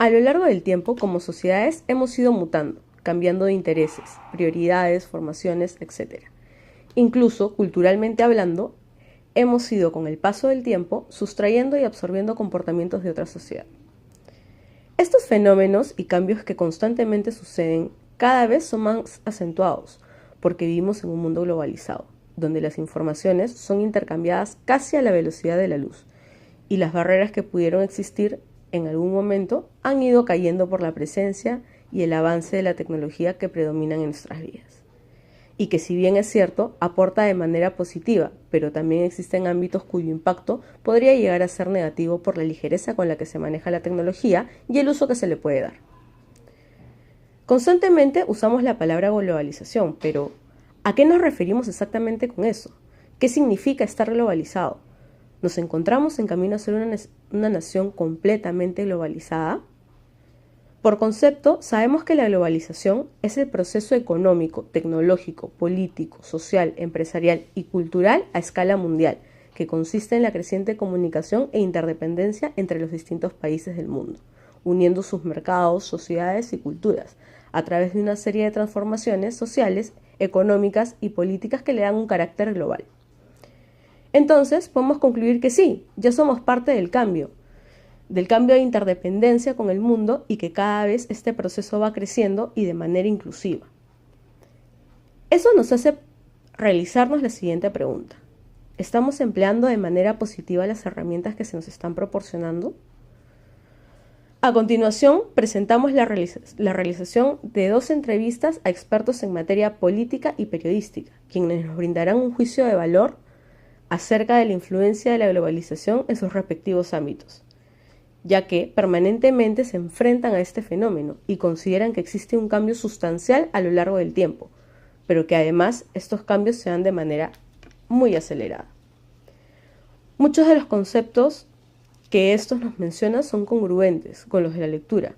A lo largo del tiempo, como sociedades, hemos ido mutando, cambiando de intereses, prioridades, formaciones, etc. Incluso, culturalmente hablando, hemos ido con el paso del tiempo sustrayendo y absorbiendo comportamientos de otra sociedad. Estos fenómenos y cambios que constantemente suceden cada vez son más acentuados, porque vivimos en un mundo globalizado, donde las informaciones son intercambiadas casi a la velocidad de la luz, y las barreras que pudieron existir en algún momento han ido cayendo por la presencia y el avance de la tecnología que predominan en nuestras vidas. Y que, si bien es cierto, aporta de manera positiva, pero también existen ámbitos cuyo impacto podría llegar a ser negativo por la ligereza con la que se maneja la tecnología y el uso que se le puede dar. Constantemente usamos la palabra globalización, pero ¿a qué nos referimos exactamente con eso? ¿Qué significa estar globalizado? ¿Nos encontramos en camino a ser una nación completamente globalizada? Por concepto, sabemos que la globalización es el proceso económico, tecnológico, político, social, empresarial y cultural a escala mundial, que consiste en la creciente comunicación e interdependencia entre los distintos países del mundo, uniendo sus mercados, sociedades y culturas, a través de una serie de transformaciones sociales, económicas y políticas que le dan un carácter global. Entonces, podemos concluir que sí, ya somos parte del cambio de interdependencia con el mundo, y que cada vez este proceso va creciendo y de manera inclusiva. Eso nos hace realizarnos la siguiente pregunta. ¿Estamos empleando de manera positiva las herramientas que se nos están proporcionando? A continuación, presentamos la realización de 2 entrevistas a expertos en materia política y periodística, quienes nos brindarán un juicio de valor acerca de la influencia de la globalización en sus respectivos ámbitos, ya que permanentemente se enfrentan a este fenómeno y consideran que existe un cambio sustancial a lo largo del tiempo, pero que además estos cambios se dan de manera muy acelerada. Muchos de los conceptos que estos nos mencionan son congruentes con los de la lectura,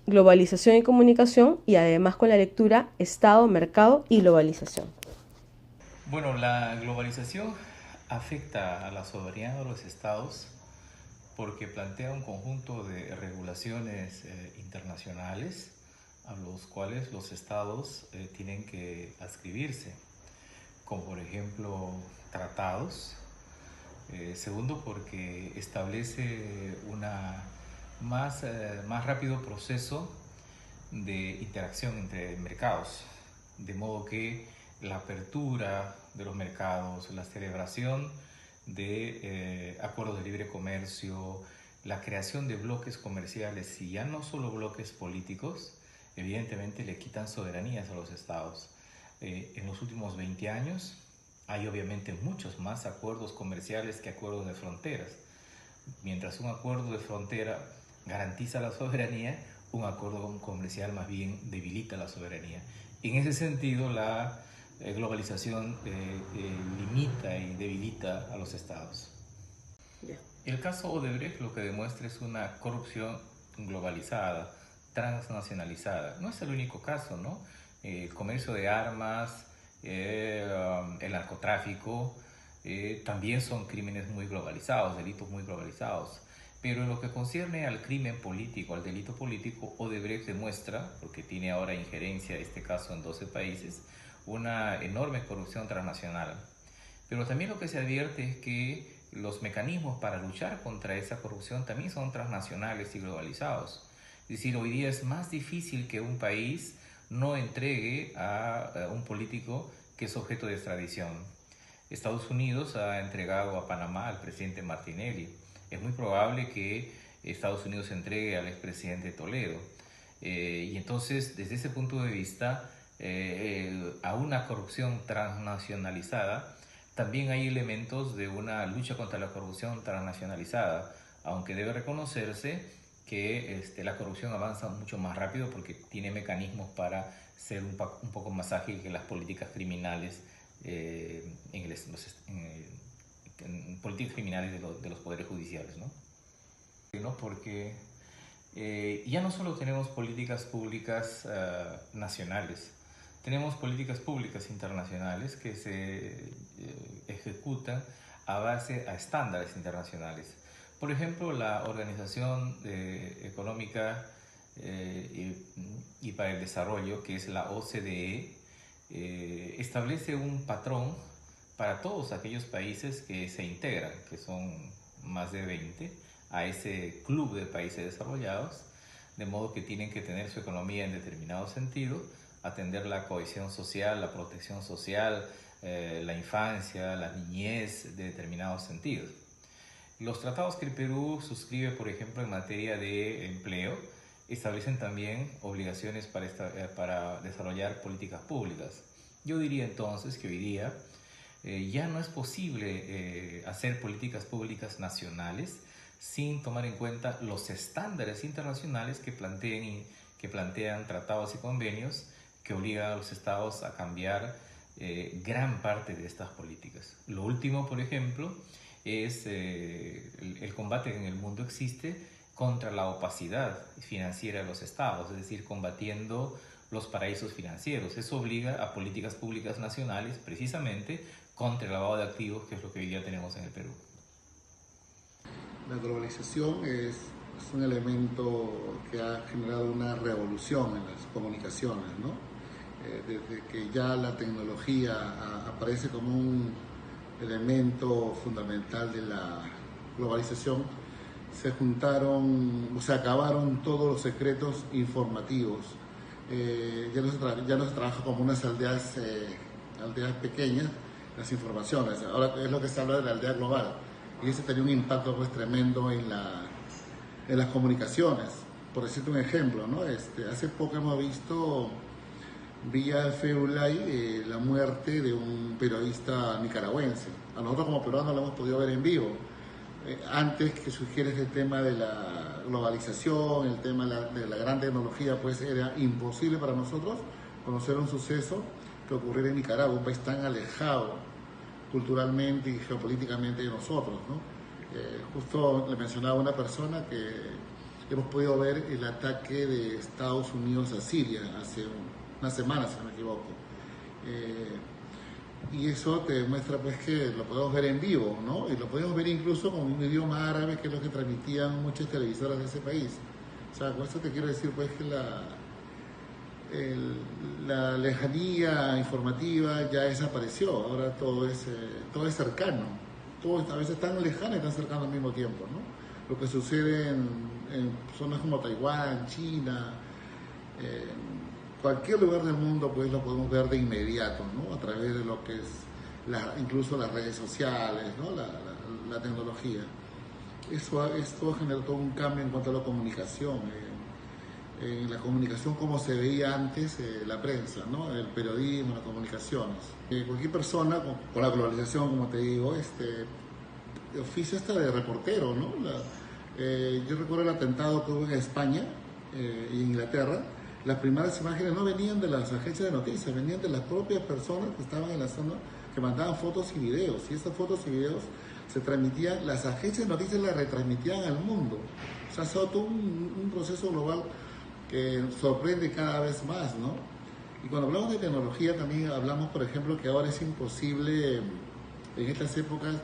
globalización y comunicación, y además con la lectura Estado, mercado y globalización. Bueno, la globalización afecta a la soberanía de los estados porque plantea un conjunto de regulaciones internacionales a los cuales los estados tienen que adscribirse, como por ejemplo tratados. Segundo, porque establece un más rápido proceso de interacción entre mercados, de modo que la apertura de los mercados, la celebración de acuerdos de libre comercio, la creación de bloques comerciales y ya no solo bloques políticos, evidentemente le quitan soberanías a los estados. En los últimos 20 años hay obviamente muchos más acuerdos comerciales que acuerdos de fronteras. Mientras un acuerdo de frontera garantiza la soberanía, un acuerdo comercial más bien debilita la soberanía. En ese sentido, la globalización limita y debilita a los estados. El caso Odebrecht lo que demuestra es una corrupción globalizada, transnacionalizada. No es el único caso, ¿no? El comercio de armas, el narcotráfico, también son crímenes muy globalizados, delitos muy globalizados. Pero en lo que concierne al crimen político, al delito político, Odebrecht demuestra, porque tiene ahora injerencia, en este caso en 12 países, una enorme corrupción transnacional. Pero también lo que se advierte es que los mecanismos para luchar contra esa corrupción también son transnacionales y globalizados. Es decir, hoy día es más difícil que un país no entregue a un político que es objeto de extradición. Estados Unidos ha entregado a Panamá al presidente Martinelli. Es muy probable que Estados Unidos entregue al expresidente Toledo. Y entonces, desde ese punto de vista, a una corrupción transnacionalizada, también hay elementos de una lucha contra la corrupción transnacionalizada, aunque debe reconocerse que la corrupción avanza mucho más rápido porque tiene mecanismos para ser un poco más ágil que las políticas criminales en políticas criminales de los poderes judiciales, ¿no? Porque ya no solo tenemos políticas públicas nacionales, tenemos políticas públicas internacionales que se ejecutan a base a estándares internacionales. Por ejemplo, la Organización Económica y para el Desarrollo, que es la OCDE, establece un patrón para todos aquellos países que se integran, que son más de 20, a ese club de países desarrollados, de modo que tienen que tener su economía en determinado sentido, atender la cohesión social, la protección social, la infancia, la niñez, de determinados sentidos. Los tratados que el Perú suscribe, por ejemplo, en materia de empleo, establecen también obligaciones para desarrollar políticas públicas. Yo diría entonces que hoy día ya no es posible hacer políticas públicas nacionales sin tomar en cuenta los estándares internacionales que plantean tratados y convenios que obligan a los estados a cambiar gran parte de estas políticas. Lo último, por ejemplo, es el combate que en el mundo existe contra la opacidad financiera de los estados, es decir, combatiendo los paraísos financieros. Eso obliga a políticas públicas nacionales precisamente contra el lavado de activos, que es lo que hoy día tenemos en el Perú. La globalización es un elemento que ha generado una revolución en las comunicaciones, ¿no? Desde que ya la tecnología aparece como un elemento fundamental de la globalización, se acabaron todos los secretos informativos. Ya no se trabaja como unas aldeas pequeñas, las informaciones. Ahora es lo que se habla de la aldea global. Y ese tenía un impacto pues tremendo en las comunicaciones. Por decirte un ejemplo, ¿no? Hace poco hemos visto vía FEULAI la muerte de un periodista nicaragüense. A nosotros como peruanos lo hemos podido ver en vivo. Antes que surgiera este tema de la globalización, el tema de la gran tecnología, pues era imposible para nosotros conocer un suceso que ocurriera en Nicaragua, un país tan alejado culturalmente y geopolíticamente de nosotros, ¿no? Justo le mencionaba a una persona que hemos podido ver el ataque de Estados Unidos a Siria hace unas semanas, si no me equivoco. Y eso te demuestra pues que lo podemos ver en vivo, ¿no? Y lo podemos ver incluso con un idioma árabe, que es lo que transmitían muchas televisoras de ese país. O sea, con esto te quiero decir pues que la lejanía informativa ya desapareció. Ahora todo es cercano, todo a veces tan lejano y tan cercano al mismo tiempo, ¿no? Lo que sucede en zonas como Taiwán, China, cualquier lugar del mundo, pues lo podemos ver de inmediato, ¿no? A través de lo que es incluso las redes sociales, ¿no? La tecnología. Esto generó todo un cambio en cuanto a la comunicación. En la comunicación como se veía antes la prensa, ¿no? El periodismo, las comunicaciones. Cualquier persona con la globalización, como te digo, oficio de reportero, ¿no? Yo recuerdo el atentado que hubo en España y en Inglaterra. Las primeras imágenes no venían de las agencias de noticias, venían de las propias personas que estaban en la zona, que mandaban fotos y videos. Y esas fotos y videos se transmitían, las agencias de noticias las retransmitían al mundo. O sea, ha sido todo un proceso global que sorprende cada vez más, ¿no? Y cuando hablamos de tecnología también hablamos, por ejemplo, que ahora es imposible en estas épocas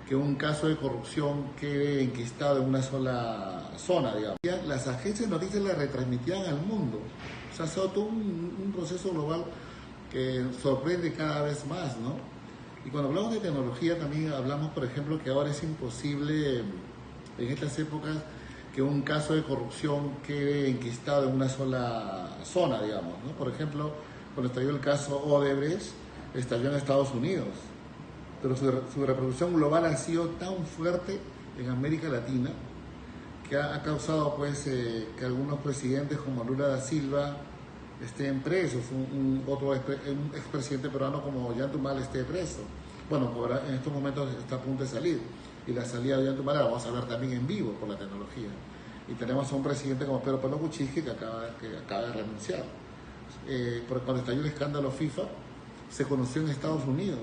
que un caso de corrupción quede enquistado en una sola zona, digamos. Las agencias de noticias las retransmitían al mundo. O sea, ha sido todo un proceso global que sorprende cada vez más, ¿no? Y cuando hablamos de tecnología también hablamos, por ejemplo, que ahora es imposible en estas épocas que un caso de corrupción quede enquistado en una sola zona, digamos, ¿no? Por ejemplo, cuando estalló el caso Odebrecht, estalló en Estados Unidos, pero su reproducción global ha sido tan fuerte en América Latina que ha causado pues que algunos presidentes como Lula da Silva estén presos, un expresidente peruano como Ollantumala esté preso. Bueno, en estos momentos está a punto de salir, y la salida de Ollantumala la vamos a ver también en vivo por la tecnología. Y tenemos a un presidente como Pedro Pablo Kuczynski que acaba de renunciar. Porque cuando estalló el escándalo FIFA, se conoció en Estados Unidos,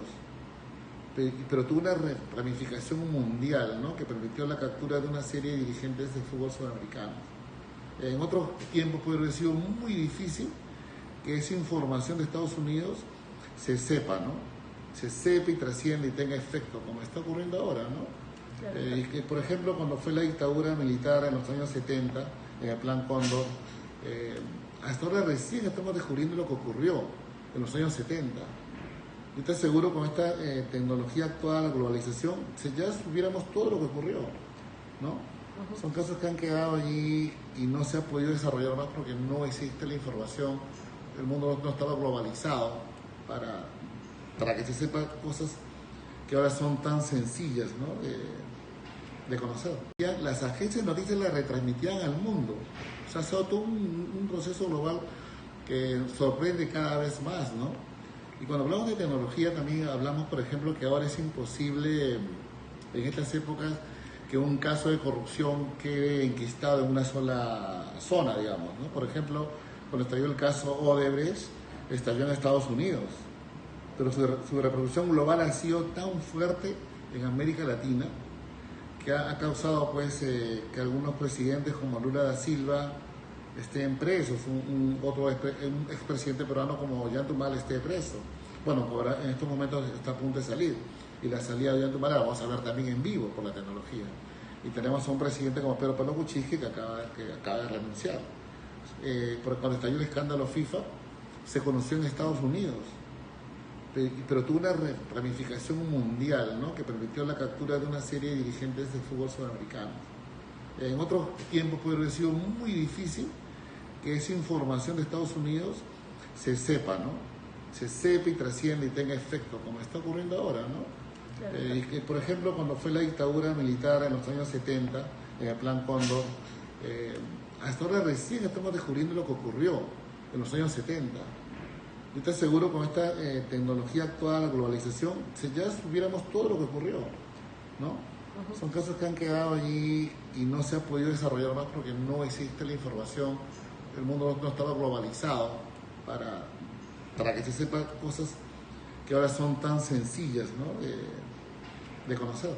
pero tuvo una ramificación mundial, ¿no? Que permitió la captura de una serie de dirigentes de fútbol sudamericanos. En otros tiempos puede haber sido muy difícil que esa información de Estados Unidos se sepa, ¿no? Se sepa y trascienda y tenga efecto, como está ocurriendo ahora, ¿no? Que, por ejemplo, cuando fue la dictadura militar en los años 70, en el Plan Cóndor, hasta ahora recién estamos descubriendo lo que ocurrió en los años 70. Yo estoy seguro con esta tecnología actual, la globalización, si ya supiéramos todo lo que ocurrió, ¿no? Son casos que han quedado allí y no se ha podido desarrollar más porque no existe la información. El mundo no estaba globalizado para que se sepa cosas que ahora son tan sencillas, ¿no? de conocer. Ya las agencias de noticias las retransmitían al mundo. O sea, ha sido todo un proceso global que sorprende cada vez más, ¿no? Y cuando hablamos de tecnología también hablamos, por ejemplo, que ahora es imposible en estas épocas que un caso de corrupción quede enquistado en una sola zona, digamos, ¿no? Por ejemplo, cuando estalló el caso Odebrecht, estalló en Estados Unidos, pero su reproducción global ha sido tan fuerte en América Latina que ha causado pues que algunos presidentes como Lula da Silva estén presos, un expresidente peruano como Ollantumala esté preso. Bueno, ahora en estos momentos está a punto de salir, y la salida de Ollantumala la vamos a ver también en vivo por la tecnología. Y tenemos a un presidente como Pedro Pablo Kuczynski que acaba de renunciar. Porque cuando estalló el escándalo FIFA, se conoció en Estados Unidos, pero tuvo una ramificación mundial, ¿no? Que permitió la captura de una serie de dirigentes de fútbol sudamericanos. En otros tiempos puede haber sido muy difícil que esa información de Estados Unidos se sepa, ¿no? Se sepa y trascienda y tenga efecto, como está ocurriendo ahora, ¿no? Claro. Que, por ejemplo, cuando fue la dictadura militar en los años 70, en el Plan Cóndor, hasta ahora recién estamos descubriendo lo que ocurrió en los años 70. Yo estoy seguro con esta tecnología actual, la globalización, si ya supiéramos todo lo que ocurrió, ¿no? Son casos que han quedado allí y no se ha podido desarrollar más porque no existe la información. El mundo no estaba globalizado para que se sepa cosas que ahora son tan sencillas, ¿no? de conocer.